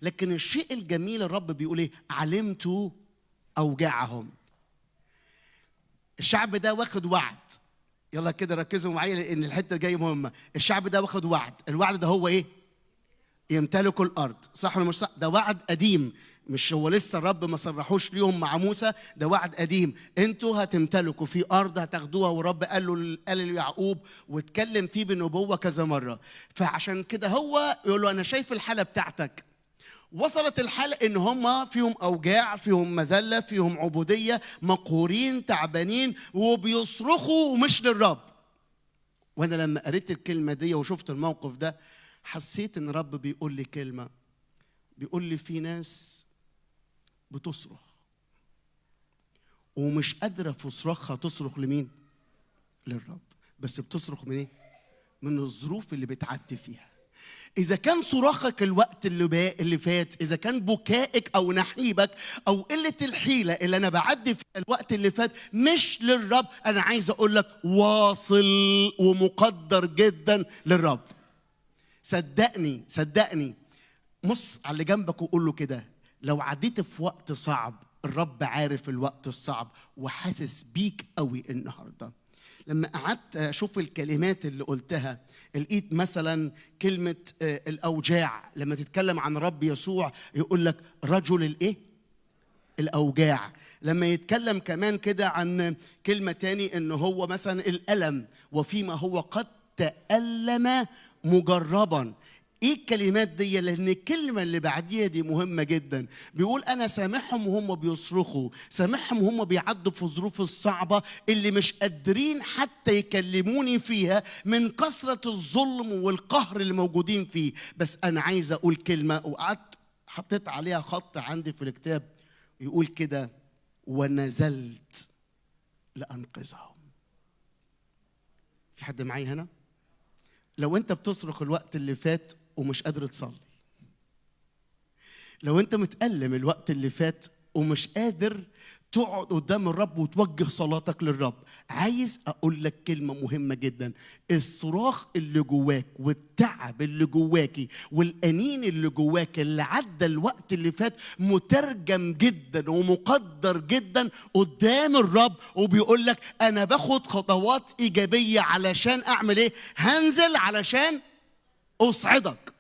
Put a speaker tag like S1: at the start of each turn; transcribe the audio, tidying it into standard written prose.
S1: لكن الشيء الجميل الرب بيقول ايه؟ علمت اوجاعهم. الشعب ده واخد وعد. يلا كده ركزوا معايا لان الحته الجايه مهمه. الشعب ده واخد وعد. الوعد ده هو ايه؟ يمتلكوا الارض. صح ولا مش صح؟ ده وعد قديم، مش هو لسه الرب ما صرحوش ليهم مع موسى. ده وعد قديم. انتوا هتمتلكوا في ارض هتاخدوها، والرب قال ليعقوب واتكلم فيه بنبوه كذا مره. فعشان كده هو يقول له انا شايف الحاله بتاعتك. وصلت الحالة إن هم فيهم أوجاع، فيهم مذلة، فيهم عبودية، مقهورين، تعبانين، وبيصرخوا ومش للرب. وأنا لما قريت الكلمة دي وشفت الموقف ده حسيت إن الرب بيقول لي كلمة. بيقول لي في ناس بتصرخ ومش قادرة في صراخها تصرخ لمين؟ للرب. بس بتصرخ من إيه؟ من الظروف اللي بتعدي فيها. إذا كان صراخك الوقت اللي فات، إذا كان بكائك أو نحيبك أو قلة الحيلة اللي أنا بعدي في الوقت اللي فات مش للرب، أنا عايز أقول لك واصل ومقدر جدا للرب. صدقني صدقني. مص على اللي جنبك وقول له كده، لو عديت في وقت صعب الرب عارف الوقت الصعب وحاسس بيك قوي النهارده. لما قعدت اشوف الكلمات اللي قلتها لقيت مثلا كلمه الاوجاع. لما تتكلم عن رب يسوع يقول لك رجل الايه؟ الاوجاع. لما يتكلم كمان كده عن كلمه تاني ان هو مثلا الالم، وفيما هو قد تألم مجربا. ايه الكلمات دي؟ لان الكلمه اللي بعديها دي مهمه جدا. بيقول انا سامحهم وهم بيصرخوا، سامحهم وهم بيعدوا في الظروف الصعبه اللي مش قادرين حتى يكلموني فيها من كثره الظلم والقهر اللي موجودين فيه. بس انا عايز اقول كلمه وقعدت حطيت عليها خط عندي في الكتاب يقول كده: ونزلت لانقذهم. في حد معايا هنا؟ لو انت بتصرخ الوقت اللي فات ومش قادر تصلي، لو انت متألم الوقت اللي فات ومش قادر تقعد قدام الرب وتوجه صلاتك للرب، عايز اقول لك كلمة مهمة جدا. الصراخ اللي جواك والتعب اللي جواكي والأنين اللي جواك اللي عدى الوقت اللي فات مترجم جدا ومقدر جدا قدام الرب، وبيقول لك انا باخد خطوات ايجابية علشان اعمل ايه؟ هنزل علشان أصعدك.